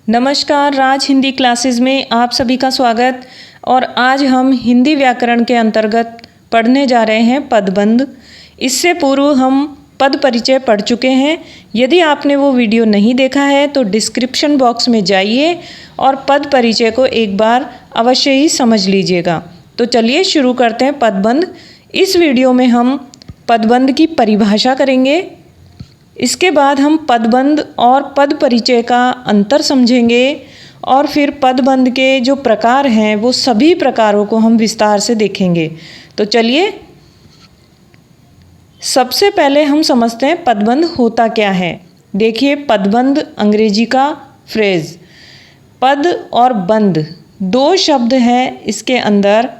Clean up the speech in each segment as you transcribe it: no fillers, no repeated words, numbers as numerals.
नमस्कार, राज हिंदी क्लासेस में आप सभी का स्वागत। और आज हम हिंदी व्याकरण के अंतर्गत पढ़ने जा रहे हैं पदबंध। इससे पूर्व हम पद परिचय पढ़ चुके हैं। यदि आपने वो वीडियो नहीं देखा है तो डिस्क्रिप्शन बॉक्स में जाइए और पद परिचय को एक बार अवश्य ही समझ लीजिएगा। तो चलिए शुरू करते हैं पदबंध। इस वीडियो में हम पदबंध की परिभाषा करेंगे। इसके बाद हम पदबंध और पद परिचय का अंतर समझेंगे और फिर पदबंध के जो प्रकार हैं वो सभी प्रकारों को हम विस्तार से देखेंगे। तो चलिए सबसे पहले हम समझते हैं पदबंध होता क्या है। देखिए, पदबंध अंग्रेजी का फ्रेज। पद और बंध दो शब्द हैं इसके अंदर,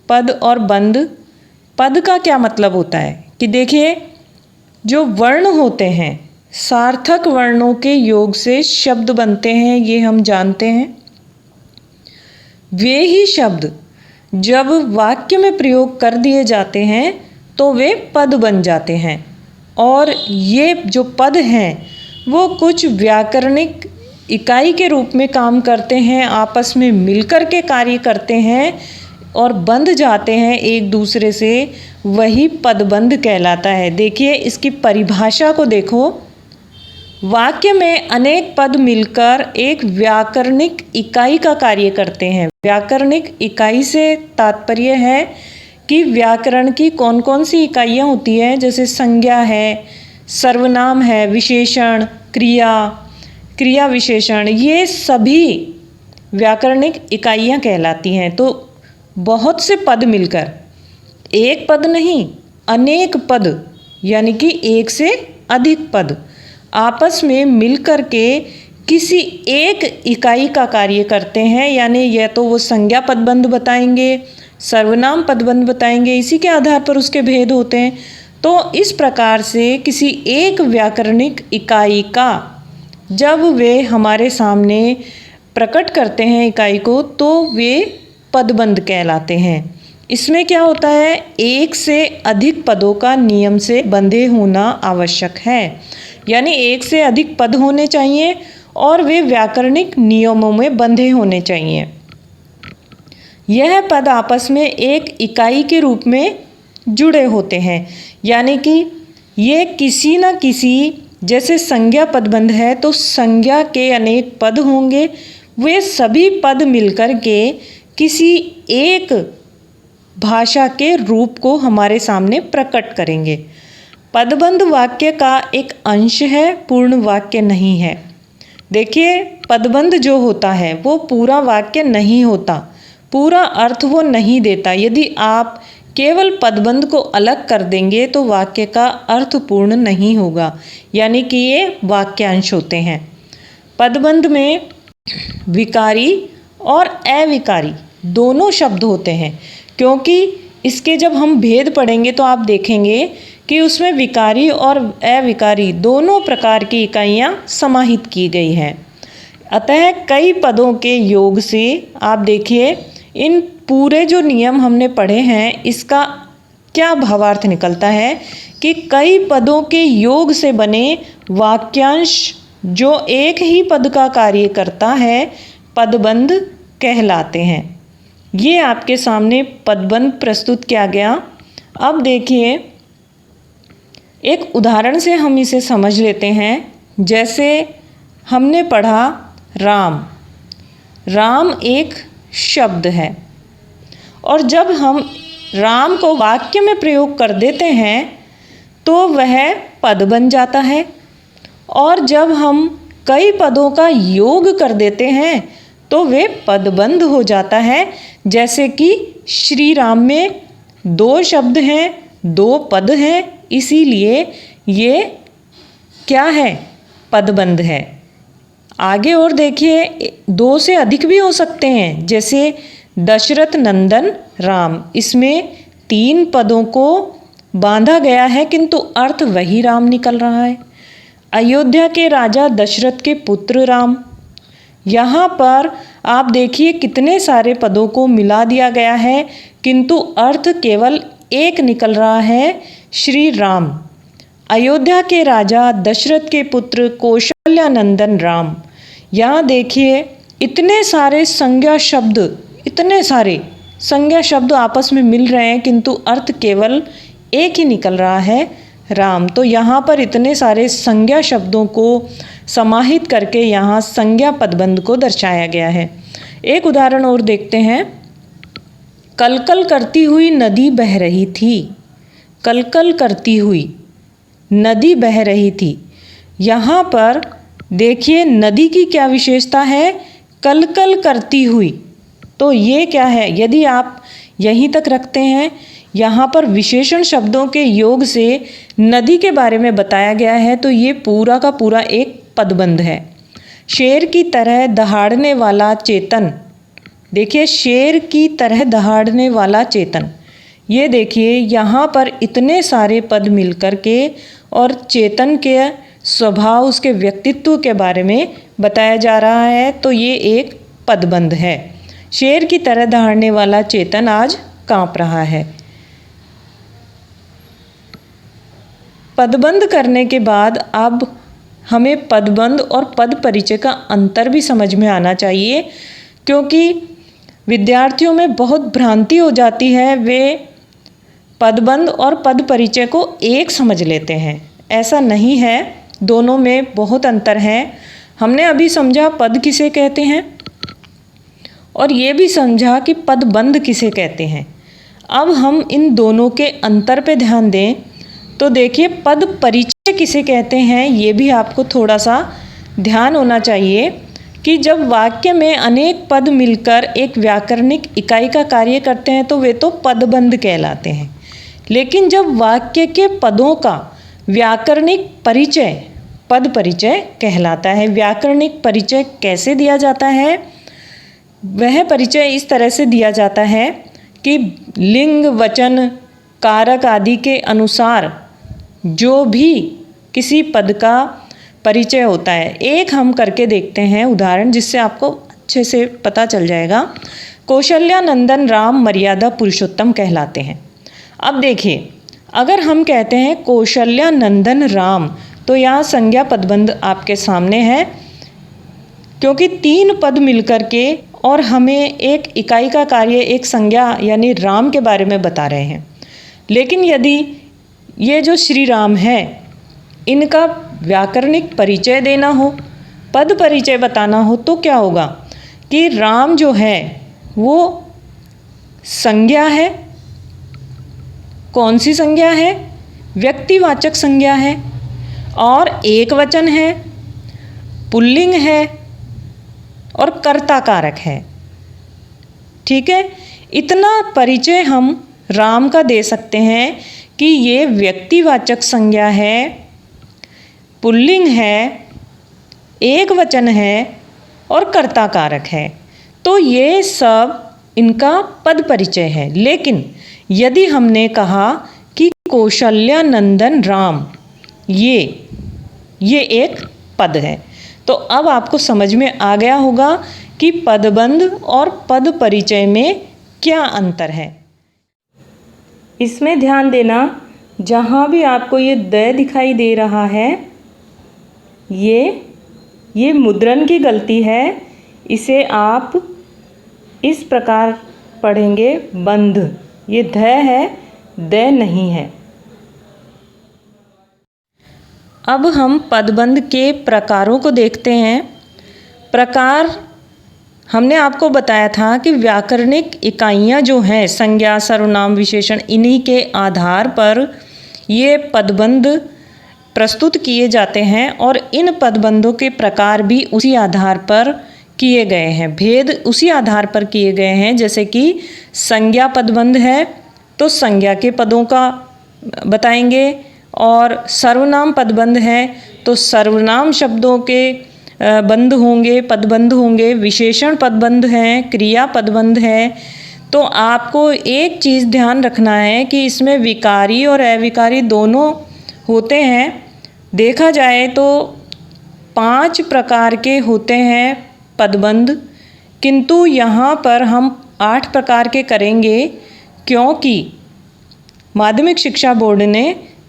पद और बंध। पद का क्या मतलब होता है कि देखिए, जो वर्ण होते हैं सार्थक वर्णों के योग से शब्द बनते हैं, ये हम जानते हैं। वे ही शब्द जब वाक्य में प्रयोग कर दिए जाते हैं तो वे पद बन जाते हैं। और ये जो पद हैं वो कुछ व्याकरणिक इकाई के रूप में काम करते हैं, आपस में मिलकर के कार्य करते हैं और बंध जाते हैं एक दूसरे से, वही पदबंध कहलाता है। देखिए, इसकी परिभाषा को देखो। वाक्य में अनेक पद मिलकर एक व्याकरणिक इकाई का कार्य करते हैं। व्याकरणिक इकाई से तात्पर्य है कि व्याकरण की कौन कौन सी इकाइयाँ होती हैं, जैसे संज्ञा है, सर्वनाम है, विशेषण, क्रिया, क्रिया विशेषण, ये सभी व्याकरणिक इकाइयाँ कहलाती हैं। तो बहुत से पद मिलकर, एक पद नहीं अनेक पद, यानी कि एक से अधिक पद आपस में मिलकर के किसी एक इकाई का कार्य करते हैं। यानी यह तो वो संज्ञा पदबंध बताएंगे, सर्वनाम पदबंध बताएंगे, इसी के आधार पर उसके भेद होते हैं। तो इस प्रकार से किसी एक व्याकरणिक इकाई का जब वे हमारे सामने प्रकट करते हैं इकाई को, तो वे पदबंध कहलाते हैं। इसमें क्या होता है, एक से अधिक पदों का नियम से बंधे होना आवश्यक है। यानी एक से अधिक पद होने चाहिए और वे व्याकरणिक नियमों में बंधे होने चाहिए। यह पद आपस में एक इकाई के रूप में जुड़े होते हैं, यानी कि ये किसी न किसी, जैसे संज्ञा पदबंध है तो संज्ञा के अनेक पद होंगे, वे सभी पद मिलकर के किसी एक भाषा के रूप को हमारे सामने प्रकट करेंगे। पदबंध वाक्य का एक अंश है, पूर्ण वाक्य नहीं है। देखिए, पदबंध जो होता है वो पूरा वाक्य नहीं होता, पूरा अर्थ वो नहीं देता। यदि आप केवल पदबंध को अलग कर देंगे तो वाक्य का अर्थ पूर्ण नहीं होगा, यानी कि ये वाक्यांश होते हैं। पदबंध में विकारी और अविकारी दोनों शब्द होते हैं, क्योंकि इसके जब हम भेद पढ़ेंगे तो आप देखेंगे कि उसमें विकारी और अविकारी दोनों प्रकार की इकाइयाँ समाहित की गई हैं। अतः कई पदों के योग से आप देखिए, इन पूरे जो नियम हमने पढ़े हैं इसका क्या भावार्थ निकलता है कि कई पदों के योग से बने वाक्यांश जो एक ही पद का कार्य करता है पदबंध कहलाते हैं। ये आपके सामने पदबंध प्रस्तुत किया गया। अब देखिए, एक उदाहरण से हम इसे समझ लेते हैं। जैसे हमने पढ़ा राम। राम एक शब्द है और जब हम राम को वाक्य में प्रयोग कर देते हैं तो वह पद बन जाता है। और जब हम कई पदों का योग कर देते हैं तो वे पदबंध हो जाता है। जैसे कि श्री राम में दो शब्द हैं, दो पद हैं, इसीलिए ये क्या है, पदबंध है। आगे और देखिए, दो से अधिक भी हो सकते हैं, जैसे दशरथ नंदन राम। इसमें तीन पदों को बांधा गया है किंतु अर्थ वही राम निकल रहा है। अयोध्या के राजा दशरथ के पुत्र राम। यहाँ पर आप देखिए कितने सारे पदों को मिला दिया गया है किंतु अर्थ केवल एक निकल रहा है, श्री राम। अयोध्या के राजा दशरथ के पुत्र कौशल्यानंदन राम। यहाँ देखिए इतने सारे संज्ञा शब्द, इतने सारे संज्ञा शब्द आपस में मिल रहे हैं, किंतु अर्थ केवल एक ही निकल रहा है, राम। तो यहाँ पर इतने सारे संज्ञा शब्दों को समाहित करके यहाँ संज्ञा पदबंध को दर्शाया गया है। एक उदाहरण और देखते हैं। कलकल करती हुई नदी बह रही थी। कलकल करती हुई नदी बह रही थी। यहाँ पर देखिए नदी की क्या विशेषता है, कलकल करती हुई। तो ये क्या है, यदि आप यहीं तक रखते हैं, यहाँ पर विशेषण शब्दों के योग से नदी के बारे में बताया गया है, तो ये पूरा का पूरा एक पदबंध है। शेर की तरह दहाड़ने वाला चेतन, देखिए शेर की तरह दहाड़ने वाला चेतन, ये देखिए यहाँ पर इतने सारे पद मिलकर के और चेतन के स्वभाव, उसके व्यक्तित्व के बारे में बताया जा रहा है, तो ये एक पदबंध है। शेर की तरह दहाड़ने वाला चेतन आज कांप रहा है। पदबंध करने के बाद अब हमें पदबंध और पद परिचय का अंतर भी समझ में आना चाहिए, क्योंकि विद्यार्थियों में बहुत भ्रांति हो जाती है, वे पदबंध और पद परिचय को एक समझ लेते हैं। ऐसा नहीं है, दोनों में बहुत अंतर है। हमने अभी समझा पद किसे कहते हैं और ये भी समझा कि पदबंध किसे कहते हैं। अब हम इन दोनों के अंतर पे ध्यान दें तो देखिए पद परिचय किसे कहते हैं, ये भी आपको थोड़ा सा ध्यान होना चाहिए कि जब वाक्य में अनेक पद मिलकर एक व्याकरणिक इकाई का कार्य करते हैं तो वे तो पदबंध कहलाते हैं। लेकिन जब वाक्य के पदों का व्याकरणिक परिचय पद परिचय कहलाता है। व्याकरणिक परिचय कैसे दिया जाता है? वह परिचय इस तरह से दिया जाता है कि लिंग, वचन, कारक आदि के अनुसार जो भी किसी पद का परिचय होता है। एक हम करके देखते हैं उदाहरण, जिससे आपको अच्छे से पता चल जाएगा। कौशल्यानंदन राम मर्यादा पुरुषोत्तम कहलाते हैं। अब देखिए, अगर हम कहते हैं कौशल्यानंदन राम, तो यहाँ संज्ञा पदबंध आपके सामने है, क्योंकि 3 पद मिलकर के और हमें एक इकाई का कार्य, एक संज्ञा यानी राम के बारे में बता रहे हैं। लेकिन यदि ये जो श्री राम है, इनका व्याकरणिक परिचय देना हो, पद परिचय बताना हो, तो क्या होगा कि राम जो है वो संज्ञा है। कौन सी संज्ञा है? व्यक्तिवाचक संज्ञा है और एक वचन है, पुल्लिंग है और कर्ता कारक है। ठीक है, इतना परिचय हम राम का दे सकते हैं कि ये व्यक्तिवाचक संज्ञा है, पुल्लिंग है, एक वचन है और कर्ता कारक है। तो ये सब इनका पद परिचय है। लेकिन यदि हमने कहा कि कौशल्यानंदन राम, ये एक पद है, तो अब आपको समझ में आ गया होगा कि पदबंध और पद परिचय में क्या अंतर है। इसमें ध्यान देना, जहाँ भी आपको ये द दिखाई दे रहा है, ये मुद्रण की गलती है। इसे आप इस प्रकार पढ़ेंगे, बंध। ये ध है, द नहीं है। अब हम पदबंध के प्रकारों को देखते हैं। प्रकार हमने आपको बताया था कि व्याकरणिक इकाइयाँ जो हैं, संज्ञा, सर्वनाम, विशेषण, इन्हीं के आधार पर ये पदबंध प्रस्तुत किए जाते हैं और इन पदबंधों के प्रकार भी उसी आधार पर किए गए हैं, भेद उसी आधार पर किए गए हैं। जैसे कि संज्ञा पदबंध है तो संज्ञा के पदों का बताएंगे, और सर्वनाम पदबंध है तो सर्वनाम शब्दों के बंध होंगे, पदबंध होंगे। विशेषण पदबंध हैं, क्रिया पदबंध है। तो आपको एक चीज़ ध्यान रखना है कि इसमें विकारी और अविकारी दोनों होते हैं। देखा जाए तो 5 प्रकार के होते हैं पदबंध, किंतु यहाँ पर हम 8 प्रकार के करेंगे, क्योंकि माध्यमिक शिक्षा बोर्ड ने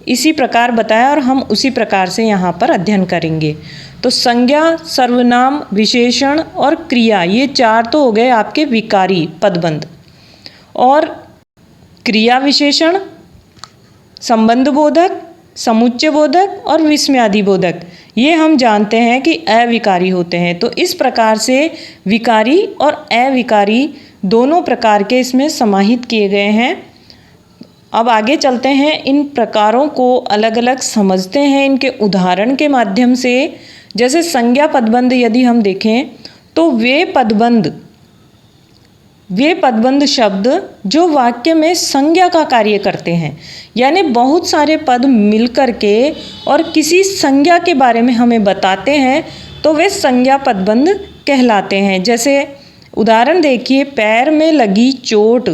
इसी प्रकार बताया और हम उसी प्रकार से यहाँ पर अध्ययन करेंगे। तो संज्ञा, सर्वनाम, विशेषण और क्रिया, ये 4 तो हो गए आपके विकारी पदबंध। और क्रिया विशेषण, संबंध बोधक, समुच्चय बोधक और विस्मयादि बोधक, ये हम जानते हैं कि अविकारी होते हैं। तो इस प्रकार से विकारी और अविकारी दोनों प्रकार के इसमें समाहित किए गए हैं। अब आगे चलते हैं, इन प्रकारों को अलग अलग समझते हैं इनके उदाहरण के माध्यम से। जैसे संज्ञा पदबंध यदि हम देखें तो वे पदबंध शब्द जो वाक्य में संज्ञा का कार्य करते हैं, यानी बहुत सारे पद मिलकर के और किसी संज्ञा के बारे में हमें बताते हैं, तो वे संज्ञा पदबंध कहलाते हैं। जैसे उदाहरण देखिए, पैर में लगी चोट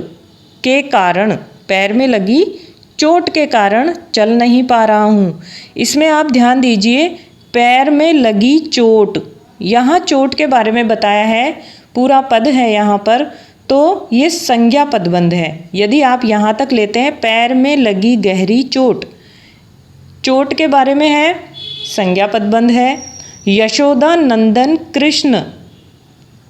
के कारण चल नहीं पा रहा हूँ। इसमें आप ध्यान दीजिए, पैर में लगी चोट, यहाँ चोट के बारे में बताया है, पूरा पद है यहाँ पर, तो ये संज्ञा पदबंध है। यदि आप यहाँ तक लेते हैं, पैर में लगी गहरी चोट, चोट के बारे में है, संज्ञा पदबंध है। यशोदा नंदन कृष्ण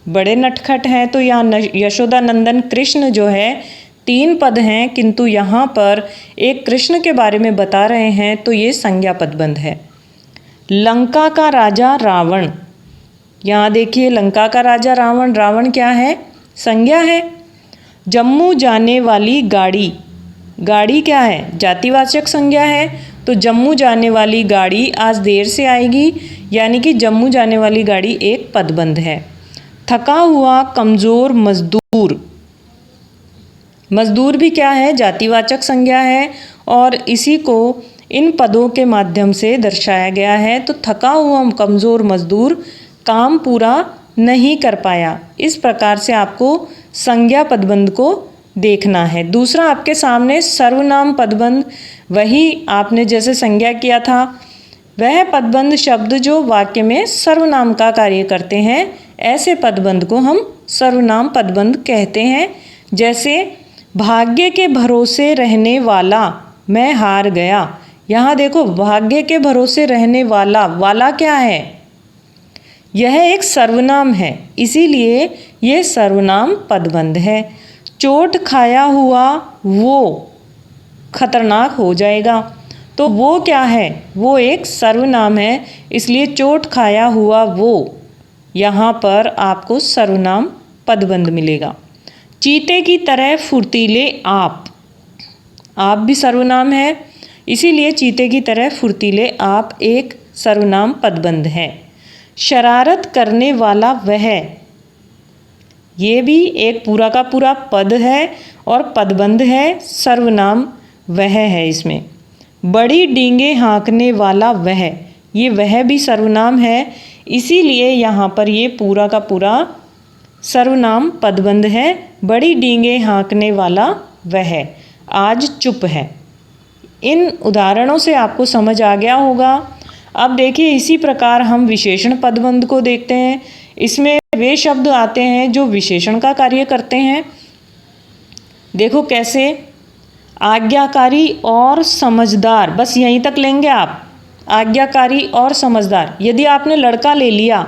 बड़े नटखट हैं, तो यहाँ यशोदा नंदन कृष्ण जो है 3 पद हैं, किंतु यहाँ पर एक कृष्ण के बारे में बता रहे हैं, तो ये संज्ञा पदबंध है। लंका का राजा रावण, यहाँ देखिए लंका का राजा रावण, रावण क्या है? संज्ञा है। जम्मू जाने वाली गाड़ी, गाड़ी क्या है? जातिवाचक संज्ञा है। तो जम्मू जाने वाली गाड़ी आज देर से आएगी, यानी कि जम्मू जाने वाली गाड़ी एक पदबंध है। थका हुआ कमज़ोर मजदूर, मजदूर भी क्या है? जातिवाचक संज्ञा है, और इसी को इन पदों के माध्यम से दर्शाया गया है। तो थका हुआ कमज़ोर मजदूर काम पूरा नहीं कर पाया। इस प्रकार से आपको संज्ञा पदबंध को देखना है। दूसरा आपके सामने सर्वनाम पदबंध, वही आपने जैसे संज्ञा किया था, वह पदबंध शब्द जो वाक्य में सर्वनाम का कार्य करते हैं, ऐसे पदबंध को हम सर्वनाम पदबंध कहते हैं। जैसे भाग्य के भरोसे रहने वाला मैं हार गया, यहाँ देखो भाग्य के भरोसे रहने वाला, वाला क्या है? यह एक सर्वनाम है, इसीलिए यह सर्वनाम पदबंध है। चोट खाया हुआ वो खतरनाक हो जाएगा, तो वो क्या है? वो एक सर्वनाम है, इसलिए चोट खाया हुआ वो, यहाँ पर आपको सर्वनाम पदबंध मिलेगा। चीते की तरह फुर्तीले आप भी सर्वनाम है, इसीलिए चीते की तरह फुर्तीले आप एक सर्वनाम पदबंध है। शरारत करने वाला वह, ये भी एक पूरा का पूरा पद है और पदबंध है, सर्वनाम वह है इसमें। बड़ी डींगे हाँकने वाला वह, ये वह भी सर्वनाम है, इसीलिए यहाँ पर ये पूरा का पूरा सर्वनाम पदबंध है। बड़ी डींगे हाँकने वाला वह आज चुप है। इन उदाहरणों से आपको समझ आ गया होगा। अब देखिए, इसी प्रकार हम विशेषण पदबंध को देखते हैं। इसमें वे शब्द आते हैं जो विशेषण का कार्य करते हैं। देखो कैसे, आज्ञाकारी और समझदार, बस यहीं तक लेंगे आप, आज्ञाकारी और समझदार। यदि आपने लड़का ले लिया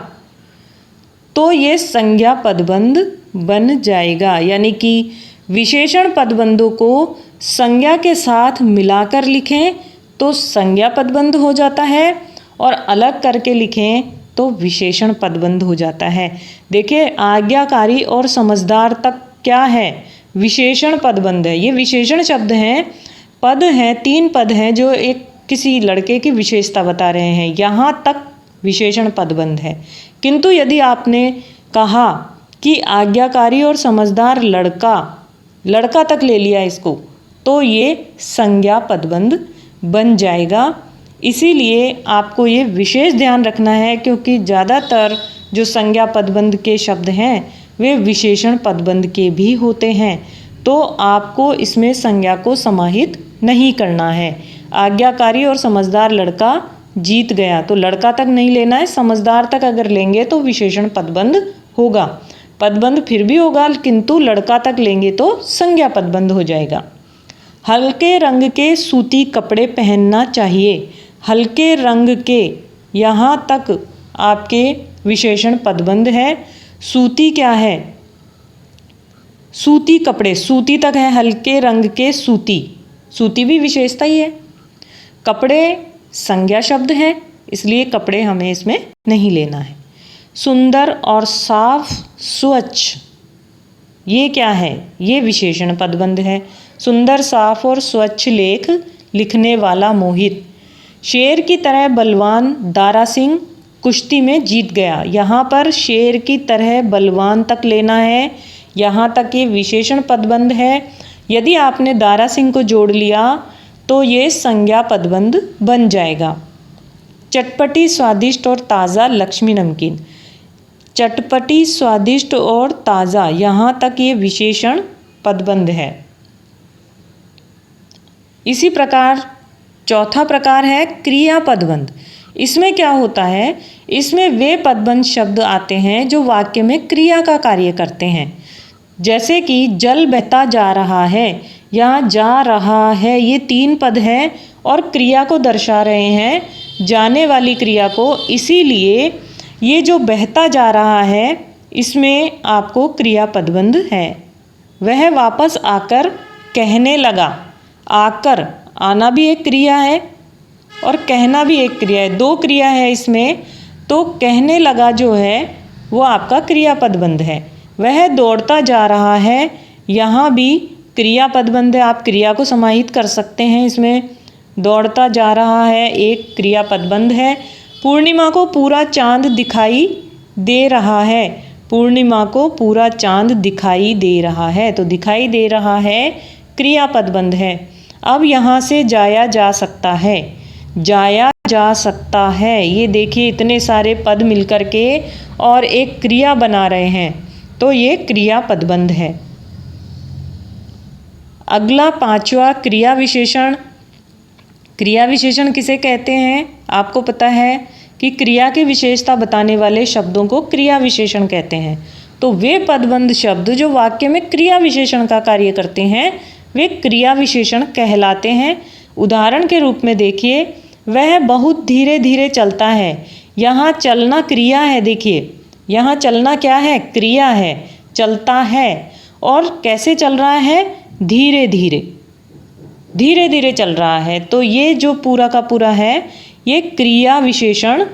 तो ये संज्ञा पदबंध बन जाएगा, यानी कि विशेषण पदबंधों को संज्ञा के साथ मिलाकर लिखें तो संज्ञा पदबंध हो जाता है, और अलग करके लिखें तो विशेषण पदबंध हो जाता है। देखिए, आज्ञाकारी और समझदार तक क्या है? विशेषण पदबंध है। ये विशेषण शब्द हैं, पद हैं, 3 पद हैं जो एक किसी लड़के की विशेषता बता रहे हैं, यहाँ तक विशेषण पदबंध है। किंतु यदि आपने कहा कि आज्ञाकारी और समझदार लड़का तक ले लिया इसको, तो ये संज्ञा पदबंध बन जाएगा। इसीलिए आपको ये विशेष ध्यान रखना है, क्योंकि ज़्यादातर जो संज्ञा पदबंध के शब्द हैं वे विशेषण पदबंध के भी होते हैं, तो आपको इसमें संज्ञा को समाहित नहीं करना है। आज्ञाकारी और समझदार लड़का जीत गया, तो लड़का तक नहीं लेना है, समझदार तक अगर लेंगे तो विशेषण पदबंध होगा। पदबंध फिर भी होगा, किंतु लड़का तक लेंगे तो संज्ञा पदबंध हो जाएगा। हल्के रंग के सूती कपड़े पहनना चाहिए, हल्के रंग के, यहाँ तक आपके विशेषण पदबंध है। सूती क्या है? सूती कपड़े, सूती तक है हल्के रंग के सूती, सूती भी विशेषता ही है। कपड़े संज्ञा शब्द है, इसलिए कपड़े हमें इसमें नहीं लेना है। सुंदर और साफ स्वच्छ, ये क्या है? ये विशेषण पदबंध है। सुंदर साफ और स्वच्छ लेख लिखने वाला मोहित। शेर की तरह बलवान दारा सिंह कुश्ती में जीत गया। यहाँ पर शेर की तरह बलवान तक लेना है, यहाँ तक ये विशेषण पदबंध है। यदि आपने दारा सिंह को जोड़ लिया तो ये संज्ञा पदबंध बन जाएगा। चटपटी स्वादिष्ट और ताज़ा लक्ष्मी नमकीन। चटपटी स्वादिष्ट और ताज़ा, यहाँ तक ये विशेषण पदबंध है। इसी प्रकार चौथा प्रकार है क्रिया पदबंध। इसमें क्या होता है? इसमें वे पदबंध शब्द आते हैं जो वाक्य में क्रिया का कार्य करते हैं। जैसे कि जल बहता जा रहा है, यहाँ जा रहा है ये 3 पद है और क्रिया को दर्शा रहे हैं, जाने वाली क्रिया को। इसीलिए ये जो बहता जा रहा है इसमें आपको क्रिया पदबंध है। वह वापस आकर कहने लगा। आकर, आना भी एक क्रिया है और कहना भी एक क्रिया है, 2 क्रिया है इसमें। तो कहने लगा जो है वो आपका क्रिया पदबंध है। वह दौड़ता जा रहा है, यहाँ भी क्रिया पदबंध है, आप क्रिया को समाहित कर सकते हैं इसमें। दौड़ता जा रहा है एक क्रिया पदबंध है। पूर्णिमा को पूरा चांद दिखाई दे रहा है। पूर्णिमा को पूरा चांद दिखाई दे रहा है, तो दिखाई दे रहा है क्रिया पदबंध है। अब यहाँ से जाया जा सकता है, जाया जा सकता है, ये देखिए इतने सारे पद मिलकर के और एक क्रिया बना रहे हैं, तो ये क्रिया पदबंध है। अगला 5वां क्रिया विशेषण। क्रिया विशेषण किसे कहते हैं? आपको पता है कि क्रिया की विशेषता बताने वाले शब्दों को क्रिया विशेषण कहते हैं। तो वे पदबंध शब्द जो वाक्य में क्रिया विशेषण का कार्य करते हैं वे क्रिया विशेषण कहलाते हैं। उदाहरण के रूप में देखिए, वह बहुत धीरे धीरे चलता है। यहाँ चलना क्रिया है, देखिए यहाँ चलना क्या है? क्रिया है, चलता है। और कैसे चल रहा है? धीरे धीरे, धीरे धीरे चल रहा है। तो ये जो पूरा का पूरा है ये क्रिया विशेषण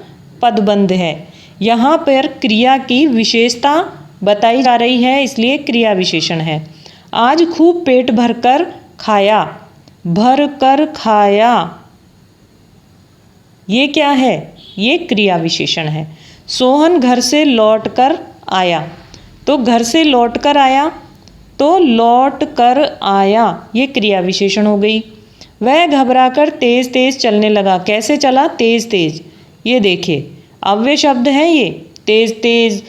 पदबंध है। यहाँ पर क्रिया की विशेषता बताई जा रही है, इसलिए क्रिया विशेषण है। आज खूब पेट भरकर खाया, भर कर खाया, ये क्या है? ये क्रिया विशेषण है। सोहन घर से लौट कर आया, तो घर से लौट कर आया, तो लौट कर आया ये क्रिया विशेषण हो गई। वह घबराकर तेज तेज चलने लगा। कैसे चला? तेज तेज, ये देखिए अव्यय शब्द हैं ये। तेज तेज,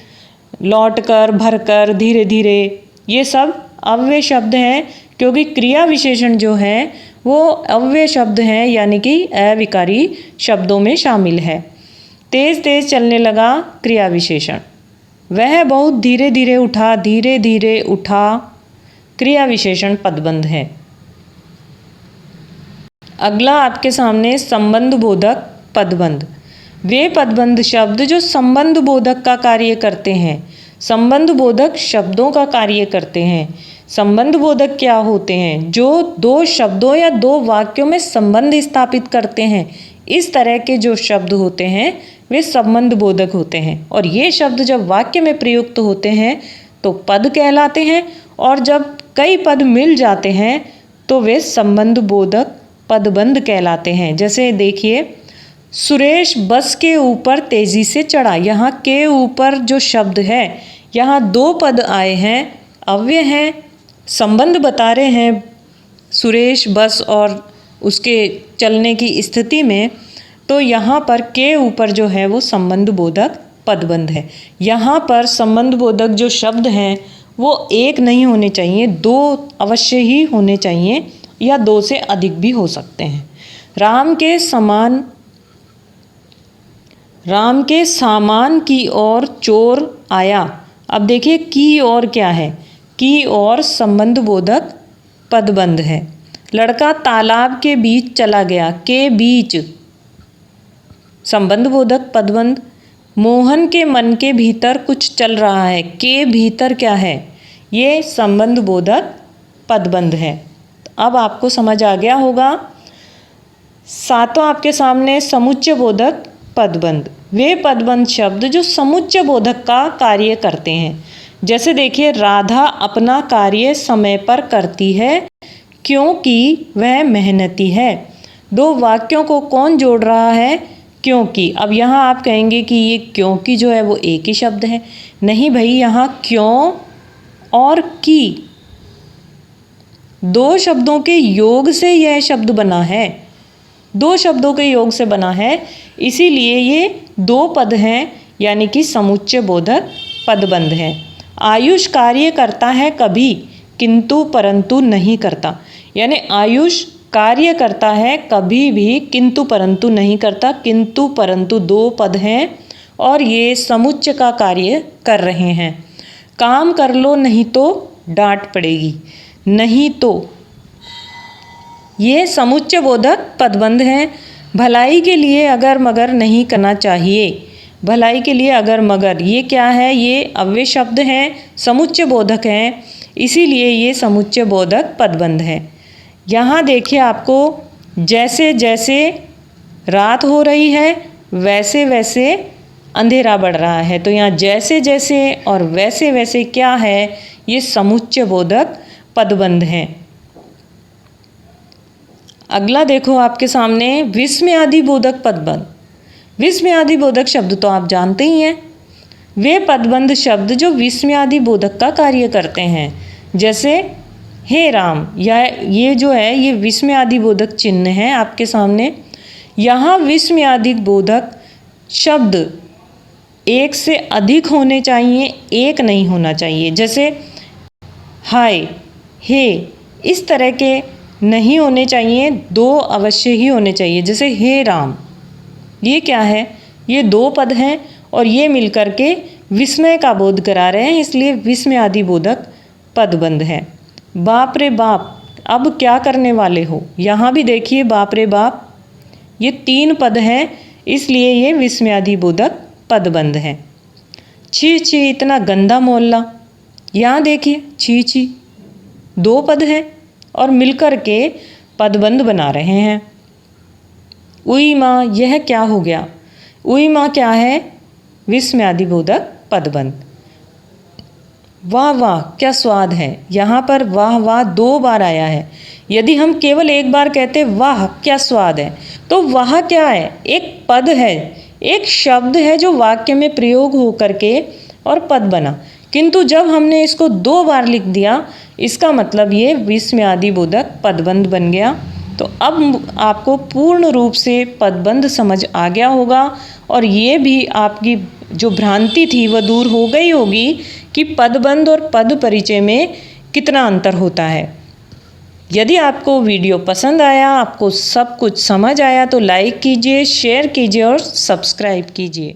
लौट कर, भर कर, धीरे धीरे, ये सब अव्यय शब्द हैं, क्योंकि क्रिया विशेषण जो है वो अव्यय शब्द हैं, यानी कि अविकारी शब्दों में शामिल है। तेज तेज चलने लगा क्रिया विशेषण। वह बहुत धीरे धीरे उठा, धीरे धीरे उठा क्रिया विशेषण पदबंध है। अगला आपके सामने संबंध बोधक पदबंध। वे पदबंध शब्द जो संबंध बोधक का कार्य करते हैं, संबंध बोधक शब्दों का कार्य करते हैं। संबंध बोधक क्या होते हैं? जो 2 शब्दों या 2 वाक्यों में संबंध स्थापित करते हैं, इस तरह के जो शब्द होते हैं वे संबंध बोधक होते हैं। और ये शब्द जब वाक्य में प्रयुक्त होते हैं तो पद कहलाते हैं, और जब कई पद मिल जाते हैं तो वे संबंध बोधक पदबंध कहलाते हैं। जैसे देखिए, सुरेश बस के ऊपर तेजी से चढ़ा। यहाँ के ऊपर जो शब्द है, यहाँ 2 पद आए हैं, अव्यय हैं, संबंध बता रहे हैं सुरेश बस और उसके चलने की स्थिति में। तो यहाँ पर के ऊपर जो है वो संबंध बोधक पदबंध है। यहाँ पर संबंध बोधक जो शब्द हैं वो 1 नहीं होने चाहिए, 2 अवश्य ही होने चाहिए, या 2 से अधिक भी हो सकते हैं। राम के सामान की ओर चोर आया। अब देखिए की ओर क्या है? की ओर संबंध बोधक पदबंध है। लड़का तालाब के बीच चला गया, के बीच संबंध बोधक पदबंध। मोहन के मन के भीतर कुछ चल रहा है। के भीतर क्या है? ये संबंध बोधक पदबंध है। अब आपको समझ आ गया होगा। सातवां आपके सामने समुच्चय बोधक पदबंध। वे पदबंध शब्द जो समुच्चय बोधक का कार्य करते हैं। जैसे देखिए, राधा अपना कार्य समय पर करती है क्योंकि वह मेहनती है। दो वाक्यों को कौन जोड़ रहा है? क्योंकि। अब यहाँ आप कहेंगे कि ये क्योंकि जो है वो एक ही शब्द है। नहीं भाई, यहाँ क्यों और की दो शब्दों के योग से यह शब्द बना है। दो शब्दों के योग से बना है, इसीलिए ये दो पद हैं, यानी कि समुच्चय बोधक पदबंध है। आयुष कार्य करता है कभी, किंतु परंतु नहीं करता। यानी आयुष कार्य करता है कभी भी, किंतु परंतु नहीं करता। किंतु परंतु दो पद हैं और ये समुच्चय का कार्य कर रहे हैं। काम कर लो नहीं तो डांट पड़ेगी। नहीं तो ये समुच्चय बोधक पदबंध हैं। भलाई के लिए अगर मगर नहीं करना चाहिए। भलाई के लिए अगर मगर, ये क्या है? ये अव्यय शब्द हैं, समुच्चय बोधक हैं, इसीलिए ये समुच्चय बोधक पदबंध है। यहाँ देखिए, आपको जैसे जैसे रात हो रही है वैसे वैसे अंधेरा बढ़ रहा है। तो यहाँ जैसे जैसे और वैसे वैसे क्या है? ये समुच्चय बोधक पदबंध हैं। अगला देखो आपके सामने विस्मयादि बोधक पदबंध। विस्मयादि बोधक शब्द तो आप जानते ही हैं। वे पदबंध शब्द जो विस्मयादि बोधक का कार्य करते हैं। जैसे हे राम, या ये जो है ये विस्मयादि बोधक चिन्ह है आपके सामने। यहाँ विस्मयादि बोधक शब्द एक से अधिक होने चाहिए, एक नहीं होना चाहिए। जैसे हाय, हे, इस तरह के नहीं होने चाहिए, दो अवश्य ही होने चाहिए। जैसे हे राम, ये क्या है? ये दो पद हैं और ये मिलकर के विस्मय का बोध करा रहे हैं, इसलिए विस्मयादि बोधक पदबंध है। बाप रे बाप, अब क्या करने वाले हो? यहाँ भी देखिए बाप रे बाप, ये तीन पद हैं, इसलिए ये विस्मयादि बोधक पदबंध है। छी छी, इतना गंदा मोहल्ला, यहाँ देखिए छी छी, दो पद हैं और मिलकर के पदबंध बना रहे हैं। उई माँ, यह क्या हो गया? उई माँ क्या है? विस्मयादि बोधक पदबंध। वाह वाह, क्या स्वाद है, यहाँ पर वाह वाह दो बार आया है। यदि हम केवल एक बार कहते वाह क्या स्वाद है, तो वाह क्या है? एक पद है, एक शब्द है जो वाक्य में प्रयोग हो करके और पद बना। किंतु जब हमने इसको दो बार लिख दिया, इसका मतलब ये विस्मयादि बोधक पदबंध बन गया। तो अब आपको पूर्ण रूप से पदबंध समझ आ गया होगा और ये भी आपकी जो भ्रांति थी वह दूर हो गई होगी कि पदबंध और पद परिचय में कितना अंतर होता है। यदि आपको वीडियो पसंद आया, आपको सब कुछ समझ आया, तो लाइक कीजिए, शेयर कीजिए और सब्सक्राइब कीजिए।